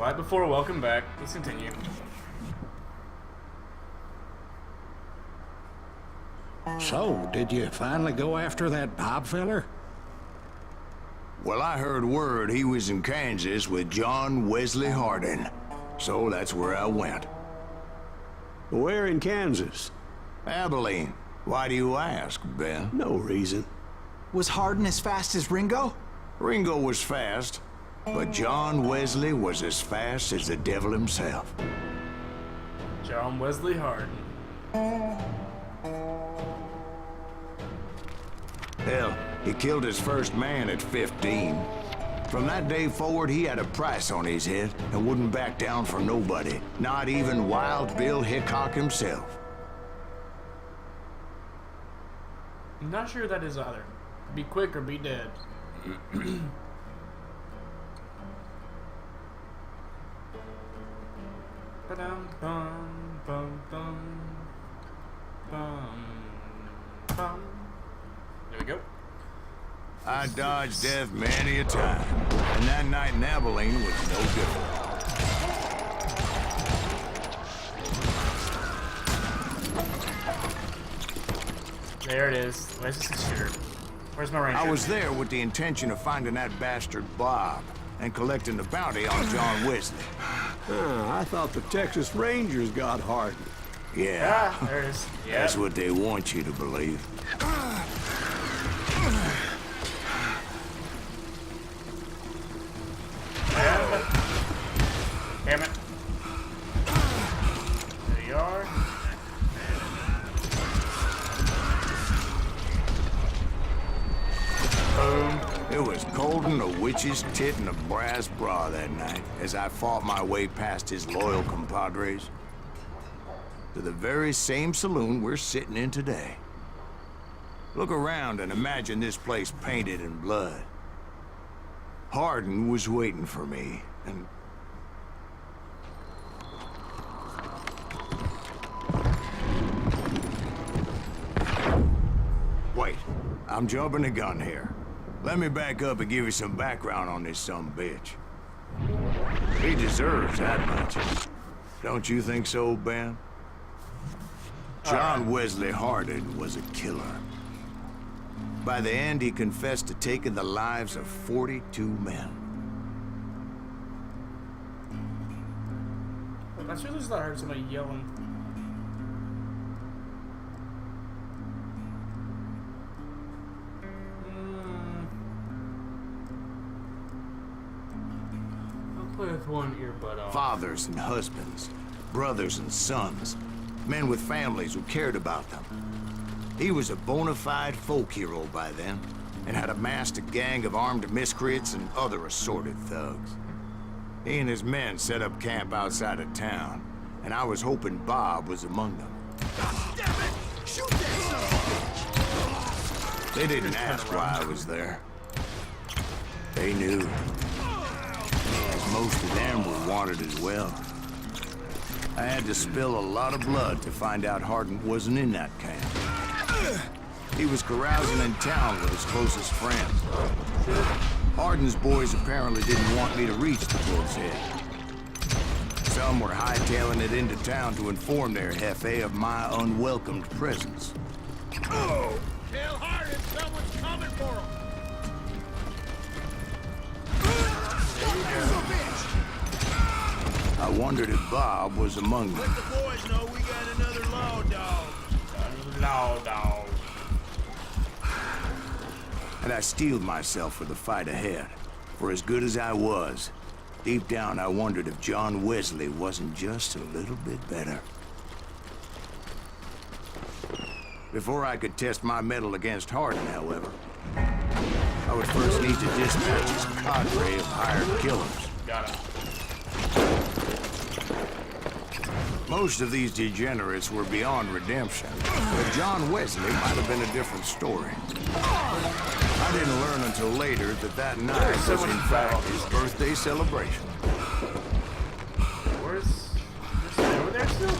Live before, welcome back. Let's continue. So, did you finally go after that Bob feller? Well, I heard word he was in Kansas with John Wesley Hardin. So that's where I went. Where in Kansas? Abilene. Why do you ask, Ben? No reason. Was Hardin as fast as Ringo? Ringo was fast, but John Wesley was as fast as the devil himself. John Wesley Hardin. Hell, he killed his first man at 15. From that day forward, he had a price on his head and wouldn't back down for nobody, not even Wild Bill Hickok himself. I'm not sure that is either. Be quick or be dead. Ba-dum, bum, bum, bum, bum, bum. There we go. I dodged death many a time, and that night in Abilene was no different. There it is. Where's the 6-shooter? Where's my ranger? I was there with the intention of finding that bastard Bob and collecting the bounty on John Wesley. I thought the Texas Rangers got Hardin. Yeah, Ah, there it is. Yep. that's what they want you to believe. Damn it. There you are. Boom. It was cold in a witch's tit and a brass bra that night as I fought my way past his loyal compadres to the very same saloon we're sitting in today. Look around and imagine this place painted in blood. Hardin was waiting for me, and wait, I'm jumping the gun here. Let me back up and give you some background on this sumbitch. He deserves that much. Don't you think so, Ben? John Wesley Hardin was a killer. By the end, he confessed to taking the lives of 42 men. I sure just heard somebody yelling. I'll play with one earbud off. Fathers and husbands, brothers and sons, men with families who cared about them. He was a bona fide folk hero by then, and had amassed a gang of armed miscreants and other assorted thugs. He and his men set up camp outside of town, and I was hoping Bob was among them. Damn it! Shoot that son of a bitch! They didn't ask why I was there. They knew. Most of them were wanted as well. I had to spill a lot of blood to find out Hardin wasn't in that camp. He was carousing in town with his closest friends. Hardin's boys apparently didn't want me to reach the bull's head. Some were hightailing it into town to inform their jefe of my unwelcomed presence. Oh! Tell Hardin someone's coming for him! I wondered if Bob was among them. Let the boys know we got another law dog. Law dog. And I steeled myself for the fight ahead. For as good as I was, deep down I wondered if John Wesley wasn't just a little bit better. Before I could test my mettle against Hardin, however, I would first need to dispatch his cadre of hired killers. Got him. Most of these degenerates were beyond redemption, but John Wesley might have been a different story. I didn't learn until later that that night was in fact his birthday celebration. Where's this guy over there still?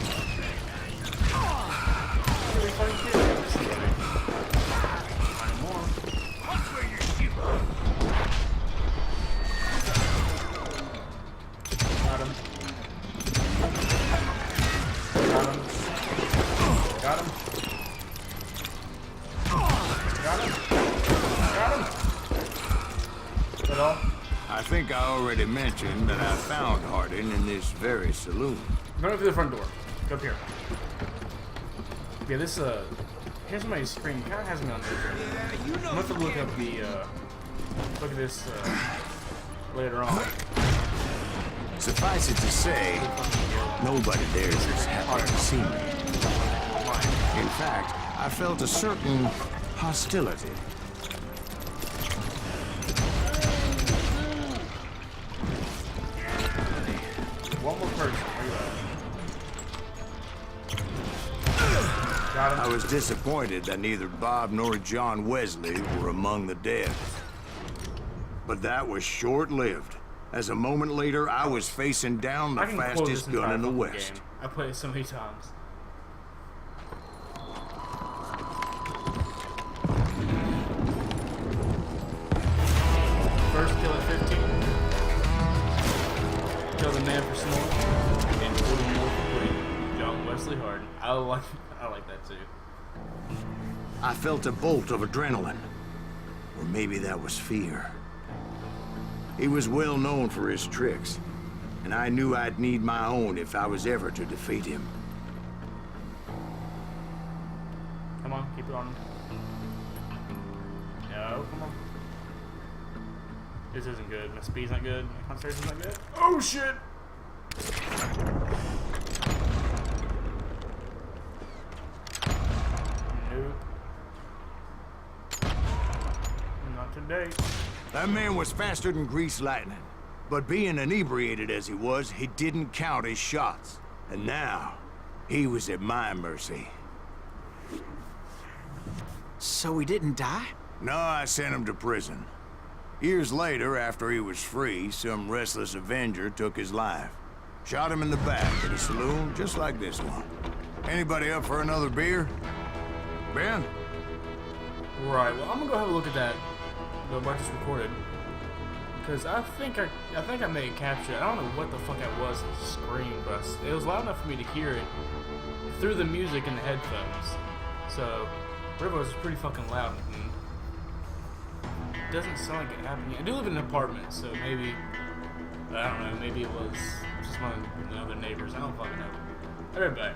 Really funny kid. This guy. Find more. Watch where you're shooting. Got think I already mentioned that I found Hardin in this very saloon. Go through the front door. Go up here. Yeah, this, here's my screen. Kind of has me on there. Yeah, you know. I'm going to look up the, look at this, later on. Suffice it to say, nobody there is happy to see me. In fact, I felt a certain hostility. One more person. Where you at? Got him. I was disappointed that neither Bob nor John Wesley were among the dead. But that was short-lived. As a moment later, I was facing down the I can quote fastest this gun entire in the fucking West. game. I played it so many times. First kill at 15. Kill the man for snoring. And 40 more for quitting. John Wesley Hardin. I like that too. I felt a bolt of adrenaline. Or maybe that was fear. He was well known for his tricks, and I knew I'd need my own if I was ever to defeat him. Come on, keep it on. No, come on. This isn't good. My speed's not good. My concentration's not good. Oh shit! Nope. Not today. That man was faster than greased lightning. But being inebriated as he was, he didn't count his shots. And now, he was at my mercy. So he didn't die? No, I sent him to prison. Years later, after he was free, some restless Avenger took his life. Shot him in the back at a saloon just like this one. Anybody up for another beer? Ben? Right. Well, I'm gonna go have a look at that. What I just recorded. Because I think I may have captured it. I don't know what the fuck that was on the screen, but it was loud enough for me to hear it through the music in the headphones. So, whatever, it was pretty fucking loud. And it doesn't sound like it happened. I do live in an apartment, so maybe, I don't know, maybe it was just one of the other neighbors. I don't fucking know. I'll be right back.